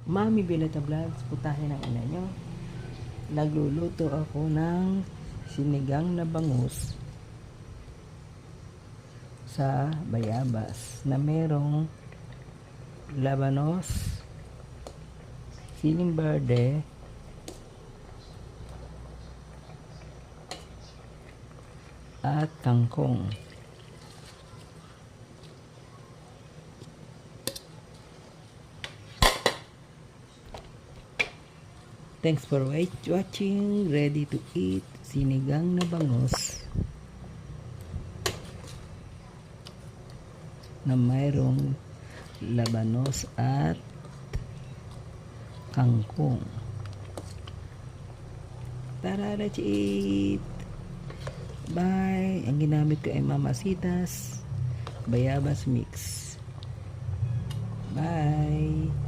Mami Bileta Vlogs, putahin ang ina nyo. Nagluluto ako ng sinigang na bangus sa bayabas na merong labanos, siling verde, at kangkong. Thanks for watching. Ready to eat sinigang na bangus na mayroong labanos at kangkong. Tara, let's eat. Bye. Ang ginamit ko ay Mamasitas Bayabas Mix. Bye.